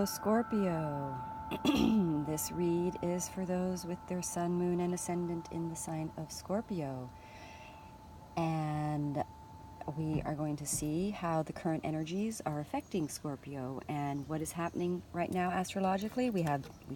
Scorpio. This read is for those with their sun, moon, and ascendant in the sign of Scorpio. And we are going to see how the current energies are affecting Scorpio and what is happening right now astrologically. We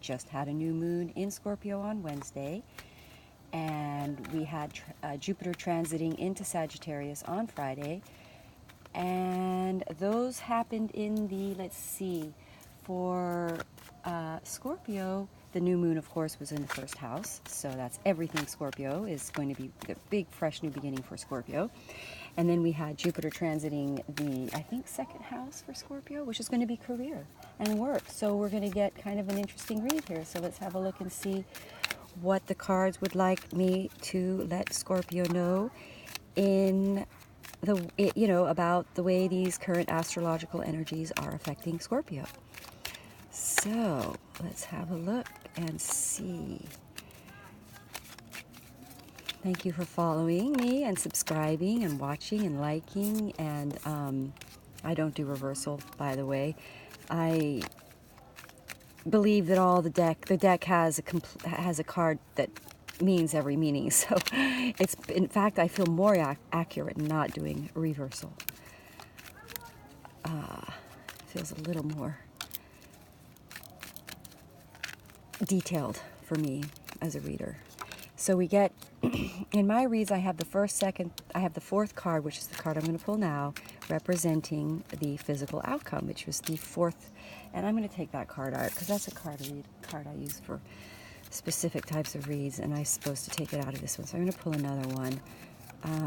just had a new moon in Scorpio on Wednesday, and we had Jupiter transiting into Sagittarius on Friday. And those happened in the, let's see, for Scorpio, the new moon, of course, was in the first house. So that's everything Scorpio is going to be the big, fresh new beginning for Scorpio. And then we had Jupiter transiting the, I think, second house for Scorpio, which is going to be career and work. So we're going to get kind of an interesting read here. So let's have a look and see what the cards would like me to let Scorpio know in about the way these current astrological energies are affecting Scorpio. So let's have a look and see. Thank you for following me and subscribing and watching and liking. And I don't do reversal, by the way. I believe that the deck has a card that means every meaning. So it's, in fact, I feel more accurate not doing reversal. Feels a little more detailed for me as a reader. So we get, in my reads, I have the fourth card, which is the card I'm going to pull now, representing the physical outcome, which was the fourth. And I'm going to take that card out because that's a card I use for specific types of reads, and I'm supposed to take it out of this one. So I'm going to pull another one.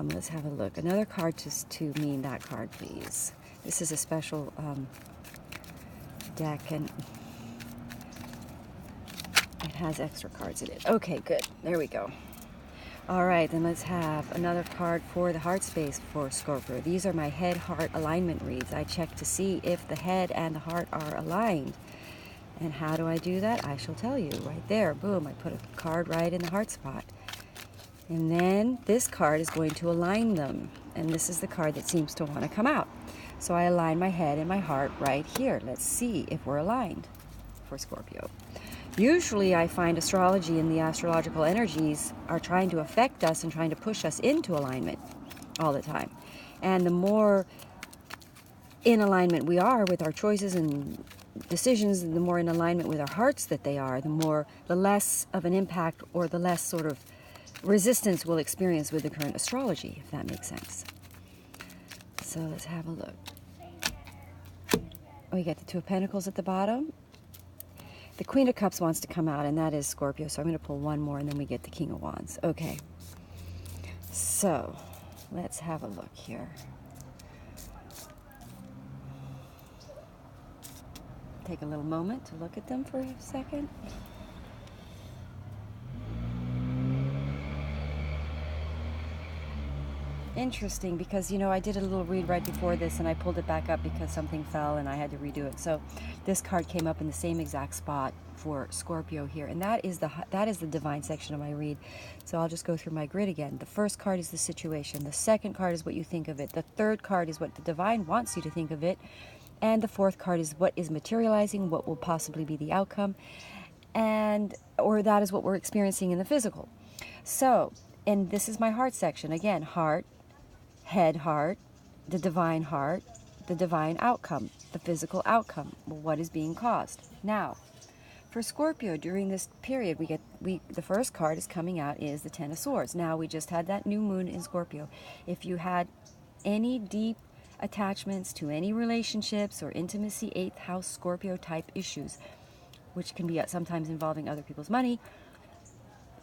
Let's have a look. Another card just to mean that card, please. This is a special deck, and it has extra cards in it. Okay, good. There we go. All right, then let's have another card for the heart space for Scorpio. These are my head-heart alignment reads. I check to see if the head and the heart are aligned. And how do I do that? I shall tell you right there. Boom, I put a card right in the heart spot. And then this card is going to align them. And this is the card that seems to want to come out. So I align my head and my heart right here. Let's see if we're aligned for Scorpio. Usually I find astrology and the astrological energies are trying to affect us and trying to push us into alignment all the time. And the more in alignment we are with our choices and decisions, the more in alignment with our hearts that they are, the less of an impact or the less sort of resistance we'll experience with the current astrology, if that makes sense. So let's have a look. We get the Two of Pentacles at the bottom. The Queen of Cups wants to come out, and that is Scorpio, so I'm going to pull one more, and then we get the King of Wands. Okay, so let's have a look here. Take a little moment to look at them for a second. Interesting, because I did a little read right before this and I pulled it back up because something fell and I had to redo it. So this card came up in the same exact spot for Scorpio here, and that is the divine section of my read. So I'll just go through my grid again. The first card is the situation. The second card is what you think of it. The third card is what the divine wants you to think of it. And the fourth card is what is materializing, what will possibly be the outcome, or that is what we're experiencing in the physical. So, and this is my heart section. Again, heart, head, heart, the divine outcome, the physical outcome, what is being caused. Now, for Scorpio, during this period, the first card is coming out is the Ten of Swords. Now, we just had that new moon in Scorpio. If you had any deep attachments to any relationships or intimacy, 8th house Scorpio type issues, which can be sometimes involving other people's money,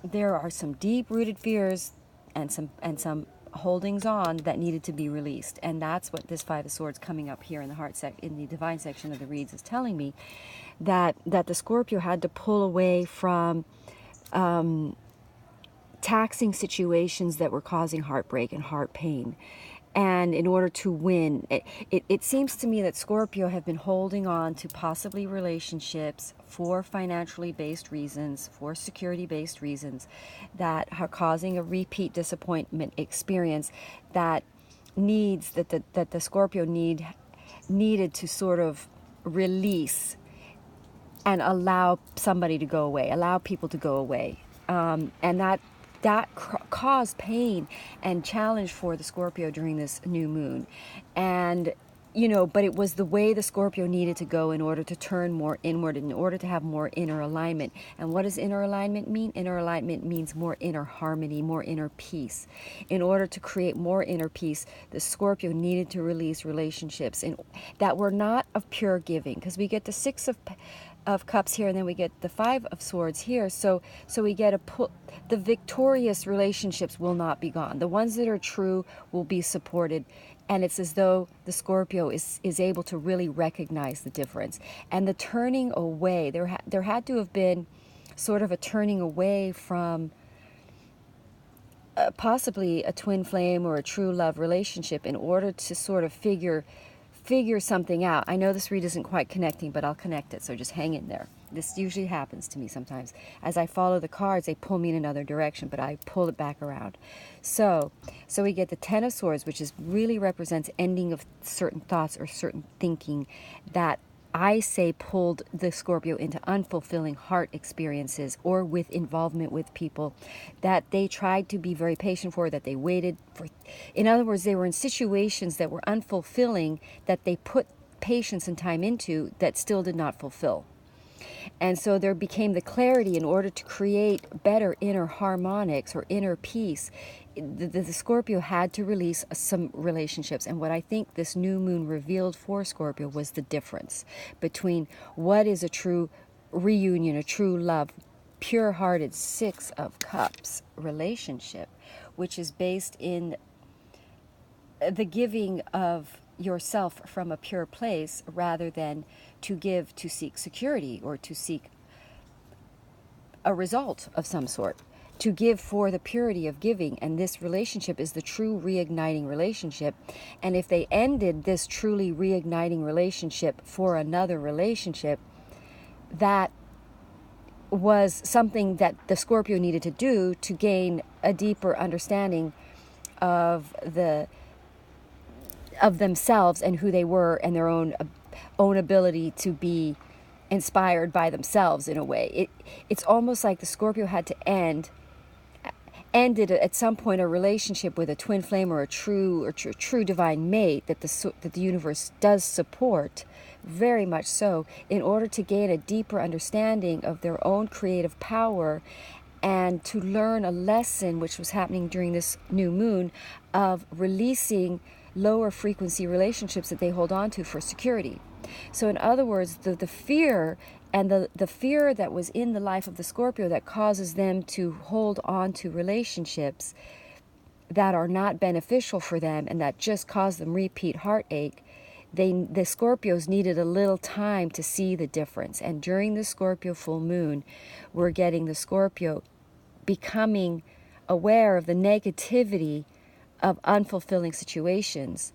there are some deep rooted fears and some holdings on that needed to be released. And that's what this Five of Swords coming up here in the in the divine section of the reads is telling me, that the Scorpio had to pull away from taxing situations that were causing heartbreak and heart pain. And in order to win, it seems to me that Scorpio have been holding on to possibly relationships for financially based reasons, for security based reasons, that are causing a repeat disappointment experience that the Scorpio needed to sort of release and allow somebody to go away, allow people to go away. And that caused pain and challenge for the Scorpio during this new moon. And, you know, but it was the way the Scorpio needed to go in order to turn more inward, in order to have more inner alignment. And what does inner alignment mean? Inner alignment means more inner harmony, more inner peace. In order to create more inner peace, the Scorpio needed to release relationships that were not of pure giving, because we get the Six of Cups here, and then we get the Five of Swords here. So we get the victorious relationships will not be gone. The ones that are true will be supported. And it's as though the Scorpio is able to really recognize the difference. And the turning away, there had to have been sort of a turning away from possibly a twin flame or a true love relationship in order to sort of figure something out. I know this read isn't quite connecting, but I'll connect it, so just hang in there. This usually happens to me sometimes. As I follow the cards, they pull me in another direction, but I pull it back around. So we get the Ten of Swords, which really represents ending of certain thoughts or certain thinking that I say pulled the Scorpio into unfulfilling heart experiences, or with involvement with people that they tried to be very patient for, that they waited for. In other words, they were in situations that were unfulfilling, that they put patience and time into, that still did not fulfill. And so there became the clarity in order to create better inner harmonics or inner peace. The Scorpio had to release some relationships. And what I think this new moon revealed for Scorpio was the difference between what is a true reunion, a true love, pure-hearted Six of Cups relationship, which is based in the giving of yourself from a pure place, rather than to give to seek security or to seek a result of some sort, to give for the purity of giving. And this relationship is the true reigniting relationship. And if they ended this truly reigniting relationship for another relationship, that was something that the Scorpio needed to do to gain a deeper understanding of themselves and who they were, and their own ability to be inspired by themselves in a way. It's almost like the Scorpio had to ended at some point a relationship with a twin flame or a true divine mate that the universe does support, very much so, in order to gain a deeper understanding of their own creative power, and to learn a lesson which was happening during this new moon of releasing lower frequency relationships that they hold on to for security. So in other words, the fear and the fear that was in the life of the Scorpio that causes them to hold on to relationships that are not beneficial for them and that just cause them repeat heartache, the Scorpios needed a little time to see the difference. And during the Scorpio full moon, we're getting the Scorpio becoming aware of the negativity of unfulfilling situations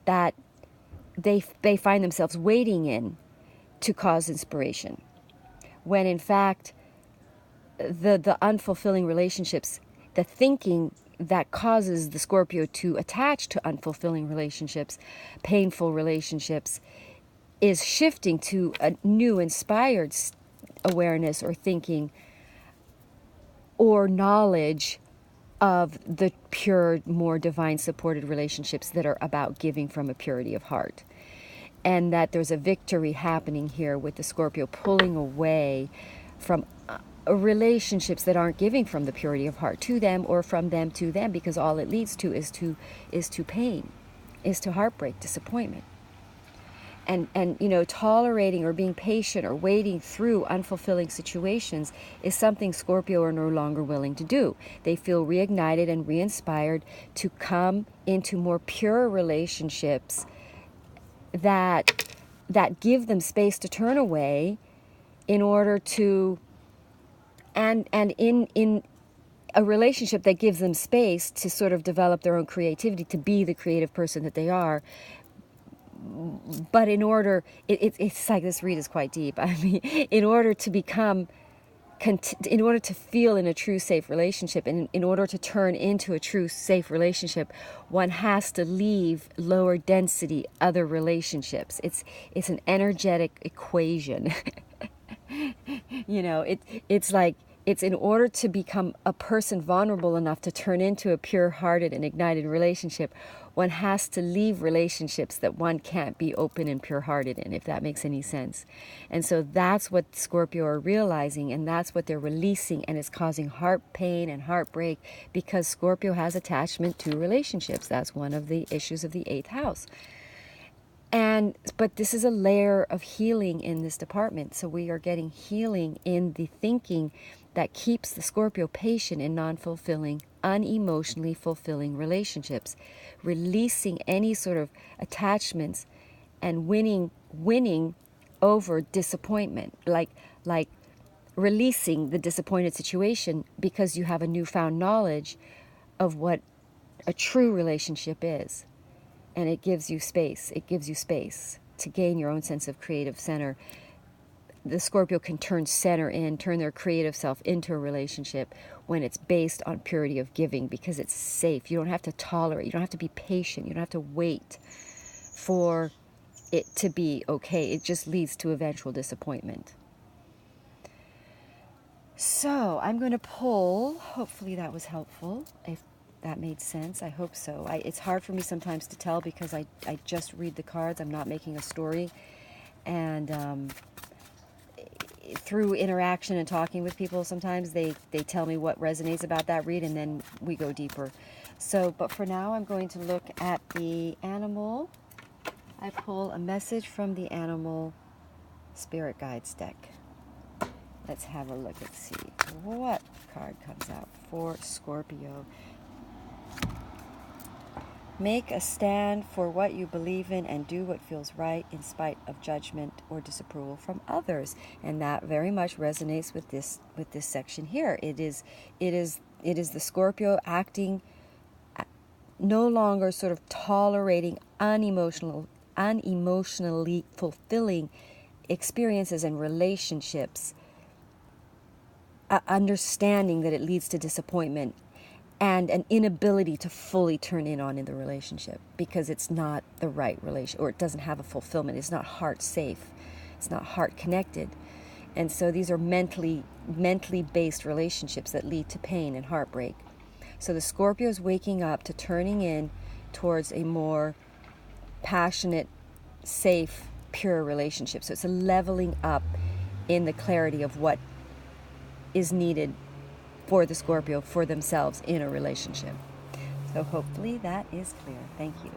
that they find themselves waiting in to cause inspiration, when in fact the unfulfilling relationships, the thinking that causes the Scorpio to attach to unfulfilling relationships, painful relationships, is shifting to a new inspired awareness or thinking or knowledge of the pure, more divine supported relationships that are about giving from a purity of heart. And that there's a victory happening here with the Scorpio pulling away from relationships that aren't giving from the purity of heart to them, or from them to them, because all it leads to is to pain, is to heartbreak, disappointment. And you know, tolerating or being patient or waiting through unfulfilling situations is something Scorpio are no longer willing to do. They feel reignited and re-inspired to come into more pure relationships that give them space to turn away in order to, and in a relationship that gives them space to sort of develop their own creativity, to be the creative person that they are. But in order, it's like, this read is quite deep. I mean, in order to become, in order to feel in a true safe relationship, and in order to turn into a true safe relationship, one has to leave lower density other relationships. It's an energetic equation. You know, it's like, it's in order to become a person vulnerable enough to turn into a pure-hearted and ignited relationship, one has to leave relationships that one can't be open and pure-hearted in, if that makes any sense. And so that's what Scorpio are realizing, and that's what they're releasing, and it's causing heart pain and heartbreak, because Scorpio has attachment to relationships. That's one of the issues of the 8th house. But this is a layer of healing in this department. So we are getting healing in the thinking that keeps the Scorpio patient in non-fulfilling, unemotionally fulfilling relationships, releasing any sort of attachments and winning over disappointment, like releasing the disappointed situation because you have a newfound knowledge of what a true relationship is. And it gives you space. It gives you space to gain your own sense of creative center. The Scorpio can turn their creative self into a relationship when it's based on purity of giving, because it's safe. You don't have to tolerate. You don't have to be patient. You don't have to wait for it to be okay. It just leads to eventual disappointment. So I'm going to pull. Hopefully that was helpful. If that made sense. I hope so. It's hard for me sometimes to tell because I just read the cards. I'm not making a story. And through interaction and talking with people, sometimes they tell me what resonates about that read, and then we go deeper. So, but for now, I'm going to look at the animal. I pull a message from the animal spirit guides deck. Let's have a look and see what card comes out for Scorpio. Make a stand for what you believe in and do what feels right in spite of judgment or disapproval from others. And that very much resonates with this section here. It is the Scorpio acting, no longer sort of tolerating unemotionally fulfilling experiences and relationships, understanding that it leads to disappointment and an inability to fully turn in the relationship because it's not the right relation, or it doesn't have a fulfillment. It's not heart safe. It's not heart connected. And so these are mentally based relationships that lead to pain and heartbreak. So the Scorpio is waking up to turning in towards a more passionate, safe, pure relationship. So it's a leveling up in the clarity of what is needed for the Scorpio, for themselves in a relationship. So hopefully that is clear. Thank you.